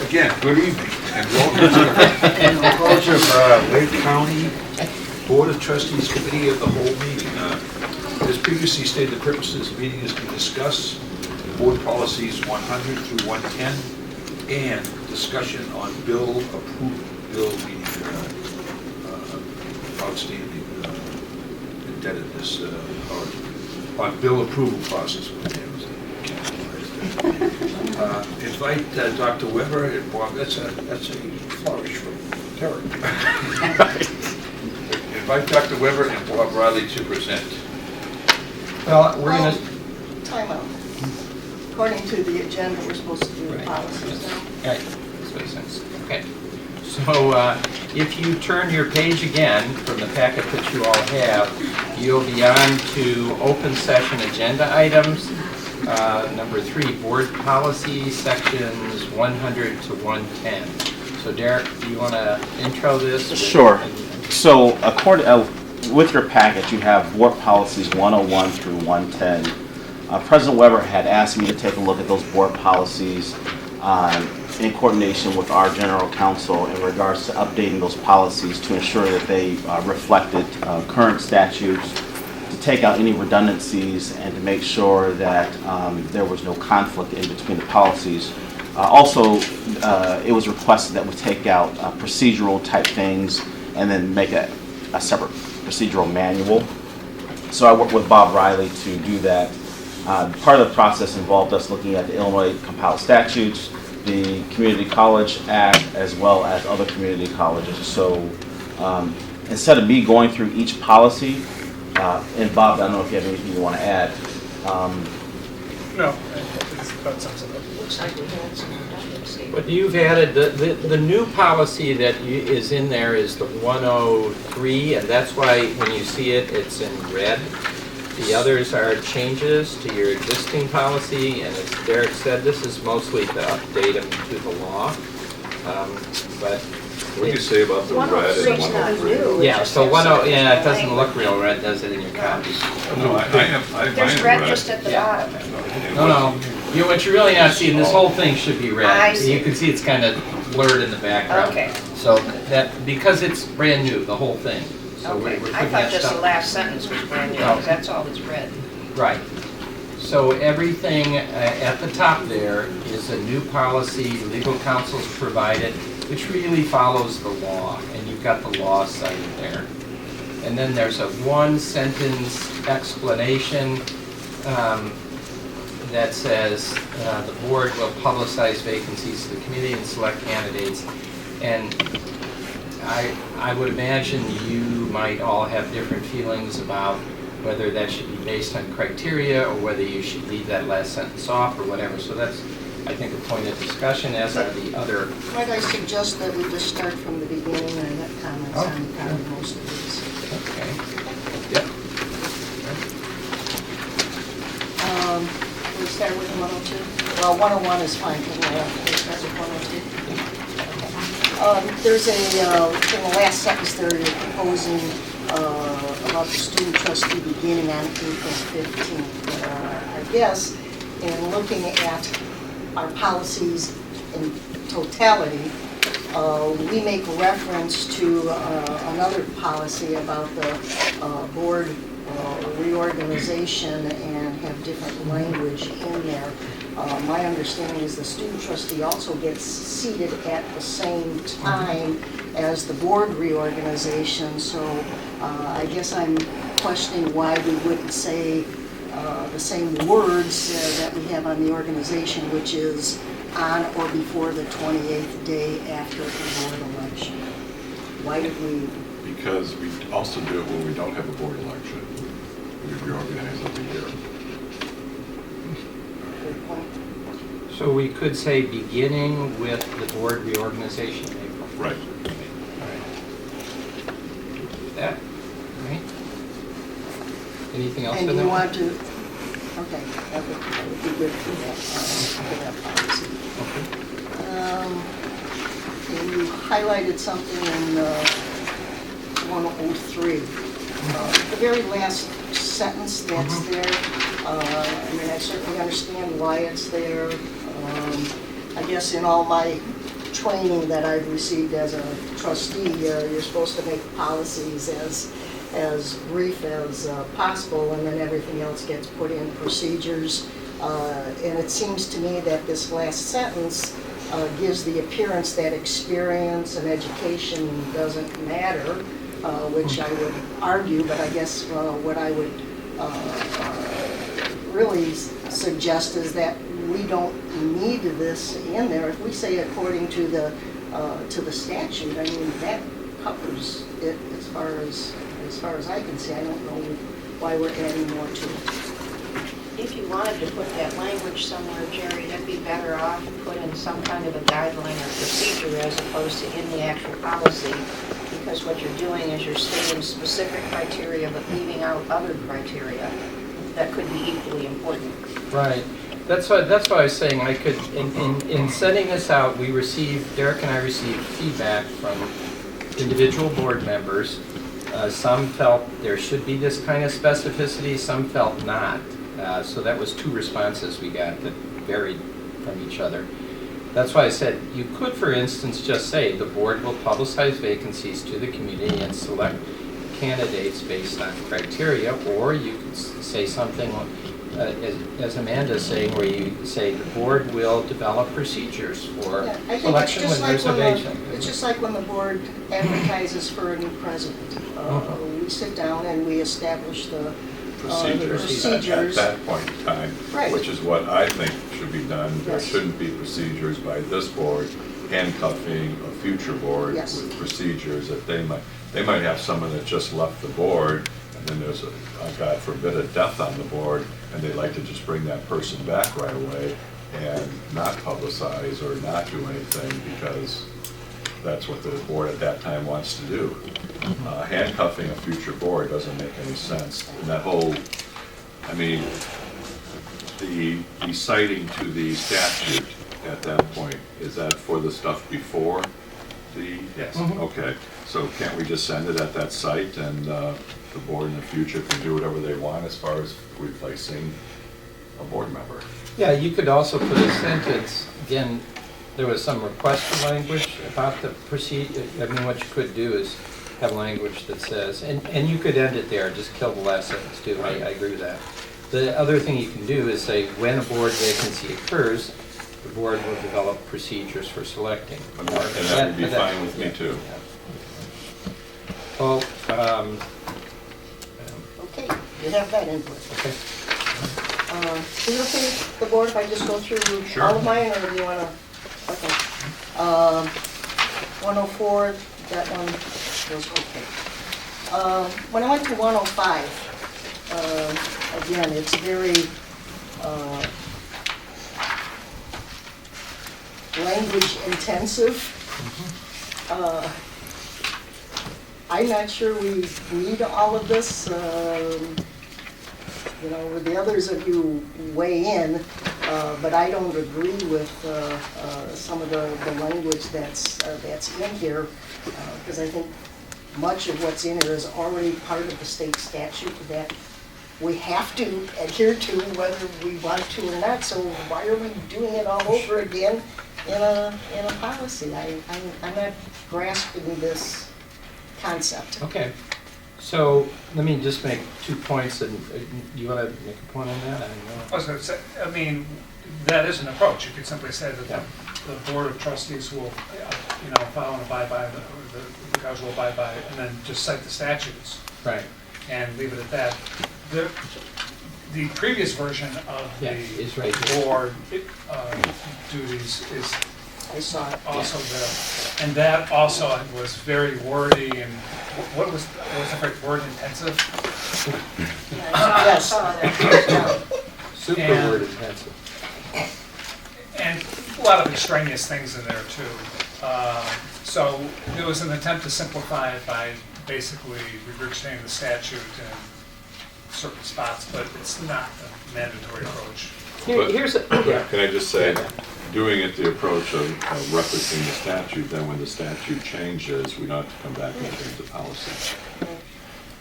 Again, good evening, and welcome to the College of Lake County Board of Trustees Committee of the Whole meeting. As previously stated, the purpose of this meeting is to discuss board policies 100 through 110 and discussion on bill approval, bill meaning outstanding indebtedness, or on bill approval process. Invite Dr. Weber and Bob. That's a flourish from Derek. Invite Dr. Weber and Bob Riley to present. Well, we're going to... Time out. According to the agenda, we're supposed to do the policies now. Right, that's what it says. Okay. So if you turn your page again from the packet that you all have, you'll be on to open session agenda items. Number 3, board policy, sections 100 to 110. So Derek, do you want to intro this? Sure. So with your packet, you have board policies 101 through 110. President Weber had asked me to take a look at those board policies in coordination with our general counsel in regards to updating those policies to ensure that they reflected current statutes, to take out any redundancies, and to make sure that there was no conflict in between the policies. Also, it was requested that we take out procedural type things and then make a separate procedural manual. So I worked with Bob Riley to do that. Part of the process involved us looking at the Illinois compiled statutes, the Community College Act, as well as other community colleges. So instead of me going through each policy, and Bob, I don't know if you have anything you want to add. No, it's about something. Looks like we had some redundancy. But you've added, the new policy that is in there is the 103, and that's why when you see it, it's in red. The others are changes to your existing policy, and as Derek said, this is mostly to update them to the law. But What do you say about the red and 103 is not 103? new. yeah, so yeah, it doesn't look real red, does it, in your copy? No, I have There's mine red red. just at the Yeah. bottom. No. What you're really not seeing, this whole thing should be red. I see. You can see it's kind of blurred in the background. Okay. So that, because it's brand new, the whole thing. So Okay, we're I putting thought that just the stuff. last sentence was brand new, Oh. because that's all that's red. Right. So everything at the top there is a new policy, legal counsel's provided, which really follows the law, and you've got the law cited there. And then there's a one-sentence explanation that says the board will publicize vacancies to the community and select candidates. And I would imagine you might all have different feelings about whether that should be based on criteria or whether you should leave that last sentence off or whatever. So that's, I think, a point of discussion, as are the other. Might I suggest that we just start from the beginning and have comments on most of these? Okay. Yep. We start with 102? Well, 101 is fine, can we start with 102? There's a, in the last sentence there, you're proposing about the student trustee beginning on April 15th. I guess, in looking at our policies in totality, we make reference to another policy about the board reorganization and have different language in there. My understanding is the student trustee also gets seated at the same time as the board reorganization, so I guess I'm questioning why we wouldn't say the same words that we have on the organization, which is on or before the 28th day after the board election. Why did we? Because we also do it when we don't have a board election. We reorganize every year. Good point. So we could say beginning with the board reorganization in April. Right. All right. Do that, all right? Anything else in And there? you want to, okay, that would be good for that policy. Okay, you highlighted something in 103. The very last sentence that's there, I mean, I certainly understand why it's there. I guess in all my training that I've received as a trustee, you're supposed to make policies as brief as possible, and then everything else gets put in procedures. And it seems to me that this last sentence gives the appearance that experience and education doesn't matter, which I would argue, but I guess what I would really suggest is that we don't need this in there. If we say according to the statute, I mean, that covers it as far as I can see. I don't know why we're adding more to it. If you wanted to put that language somewhere, Jerry, that'd be better off put in some kind of a guideline or procedure as opposed to in the actual policy, because what you're doing is you're stating specific criteria but leaving out other criteria that could be equally important. Right. That's why I was saying I could, in sending this out, Derek and I received feedback from individual board members. Some felt there should be this kind of specificity, some felt not. So that was 2 responses we got that varied from each other. That's why I said you could, for instance, just say the board will publicize vacancies to the community and select candidates based on criteria, or you could say something as Amanda's saying, where you say the board will develop procedures for Yeah, I think selection with reservation. it's just like when the board advertises for a new president. We sit down and we establish the Procedures at that point in time, Right. which is what I think should be done. There Yes. shouldn't be procedures by this board handcuffing a future board Yes. with procedures that they might have someone that just left the board, and then there's God forbid, a death on the board, and they'd like to just bring that person back right away and not publicize or not do anything because that's what the board at that time wants to do. Handcuffing a future board doesn't make any sense. And that whole, I mean, the citing to the statute at that point, is that for the stuff before the? Yes. Okay, so can't we just send it at that site and the board in the future can do whatever they want as far as replacing a board member? Yeah, you could also put a sentence, again, there was some request for language about the procedure. I mean, what you could do is have language that says, and you could end it there, just kill the last sentence too, I agree with that. The other thing you can do is say, when a board vacancy occurs, the board will develop procedures for selecting. And that would be fine with me too. Well, Okay, you have that input. okay. Is it okay with the board if I just go through Sure. all of mine, or do you want to? Okay. 104, that one was okay. When I went to 105, again, it's very language intensive. I'm not sure we need all of this. You know, with the others of you weigh in, but I don't agree with some of the language that's in here, because I think much of what's in here is already part of the state statute that we have to adhere to whether we want to or not. So why are we doing it all over again in a policy? I'm not grasping this concept. Okay. So let me just make 2 points, and you want to make a point on that? I don't know. I was going to say, I mean, that is an approach. You could simply say that Yeah. the Board of Trustees will, follow and abide by, the guys will abide by it, and then just cite the statutes Right. and leave it at that. The previous version of Yeah, the is right here. board duties is I saw it. also there. And that also was very wordy and what was the phrase, word intensive? Yeah, I saw that. Super And- word intensive. And a lot of extraneous things in there too. So it was an attempt to simplify it by basically regurgitating the statute in certain spots, but it's not a mandatory approach. Here's a, yeah. Can I just say, doing it the approach of referencing the statute, then when the statute changes, we don't have to come back and change the policy.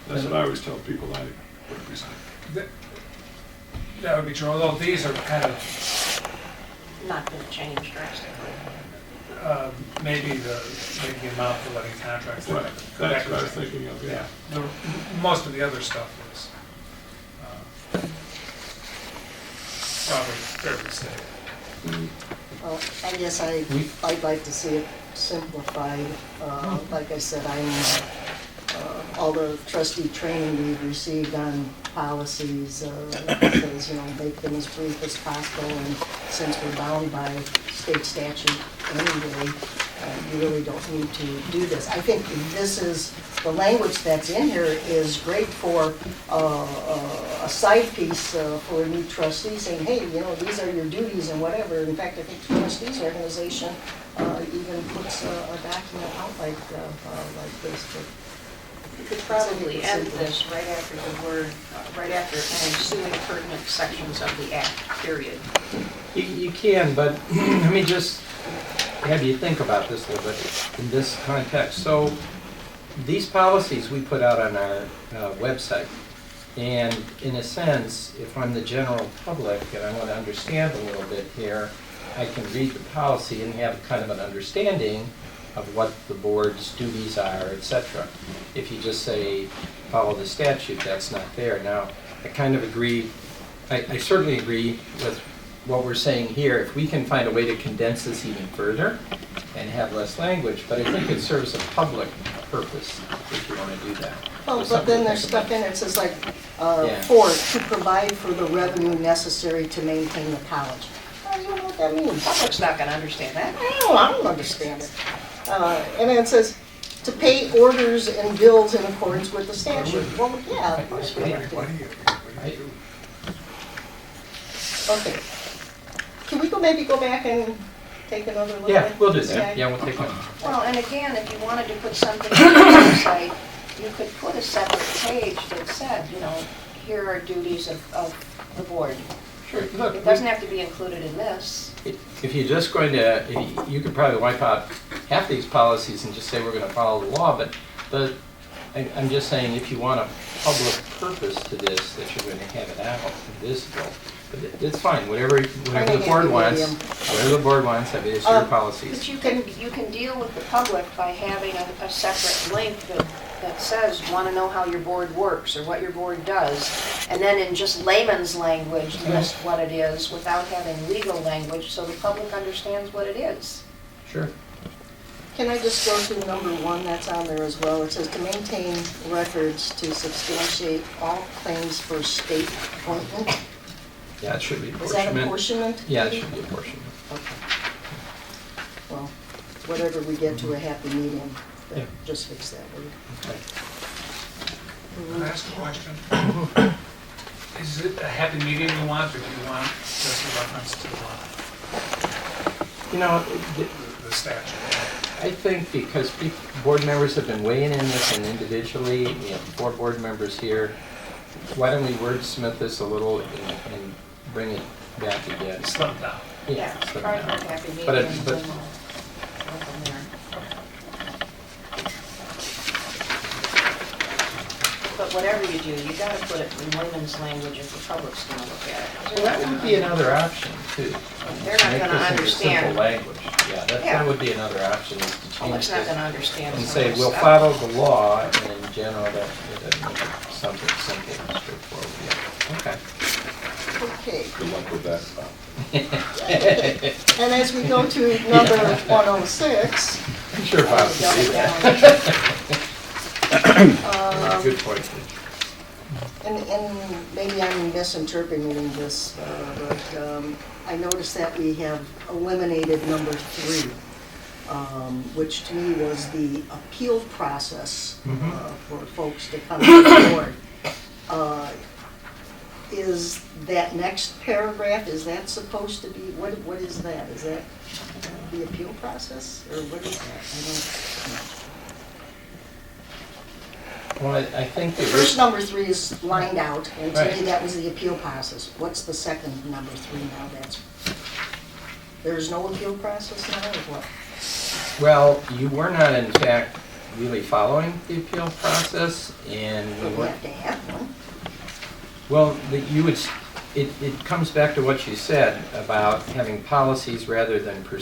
That's what I always tell people I represent. That would be true, although these are kind of, Not going to change drastically. maybe the amount for letting contracts. Right, that's what I was thinking of, yeah. Most of the other stuff is probably fairly stable. Well, I guess I'd like to see it simplified. Like I said, all the trustee training we've received on policies says, make them as brief as possible, and since we're bound by state statute anyway, you really don't need to do this. I think the language that's in here is great for a side piece for a new trustee, saying, hey, these are your duties and whatever. In fact, I think the trustees organization even puts a document out like this. But You could probably end this right after ensuing pertinent sections of the act, period. You can, but let me just have you think about this a little bit in this context. So these policies we put out on our website, and in a sense, if I'm the general public and I want to understand a little bit here, I can read the policy and have kind of an understanding of what the board's duties are, etc. If you just say, follow the statute, that's not there. Now, I kind of agree, I certainly agree with what we're saying here. If we can find a way to condense this even further and have less language, but I think it serves a public purpose if you want to do that. Well, There's but something then to there's think stuff about. in it, it says like, Yeah. to provide for the revenue necessary to maintain the college. I don't know what that means. Public's not gonna understand that. I don't understand it. And then it says, to pay orders and bills in accordance with the statute. Well, yeah, of course we have to. What do you do? Okay. Can we maybe go back and take another look at Yeah, it? we'll do that. Yeah, we'll take one. Well, and again, if you wanted to put something on the website, you could put a separate page that said, here are duties of the board. Sure, look. It doesn't have to be included in this. If you're just going to, you could probably wipe out half these policies and just say we're going to follow the law, but I'm just saying if you want a public purpose to this, that you're going to have it out visible. But it's fine, whatever the board wants, whatever the board wants, I mean, it's your policies. But you can deal with the public by having a separate link that says, want to know how your board works or what your board does, and then in just layman's language, list what it is without having legal language so the public understands what it is. Sure. Can I just go to number 1 that's on there as well? It says to maintain records to substantiate all claims for state appointment. Yeah, it should be Is that apportionment. apportionment? Yeah, it should be apportionment. Okay. Well, whatever we get to a happy medium, Yeah. just fix that word. Okay. Can I ask a question? Is it a happy medium you want, or do you want just a reference to the statute? I think because board members have been weighing in this and individually, we have 4 board members here, why don't we wordsmith this a little and bring it back again? Slim down. Yeah, Try slim for a down. happy medium But and it- then but- we'll go from there. But whatever you do, you gotta put it in layman's language if the public's gonna look at it. Well, that would be another option too. They're not Make gonna this into understand. simple language. Yeah, Yeah. that would be another option, is to change Public's not this gonna understand. and some say, of this we'll stuff. follow the law, and in general, that make it something simple and straightforward. Yeah. Okay. Okay. Good luck with that, Bob. And as we go to number 106, I'm sure Bob can do Yeah. that. Good point. and maybe I'm misinterpreting this, but I noticed that we have eliminated number 3, which to me was the appeal process for folks to come to the board. Is that next paragraph, is that supposed to be, what is that? Is that the appeal process, or what is that? I don't know. Well, I think The the first number 3 is lined out, and to me Right. that was the appeal process. What's the second number 3 now? There's no appeal process now, or what? Well, you were not in fact really following the appeal process, and we But we were, have to have one. well, it comes back to what you said about having policies rather than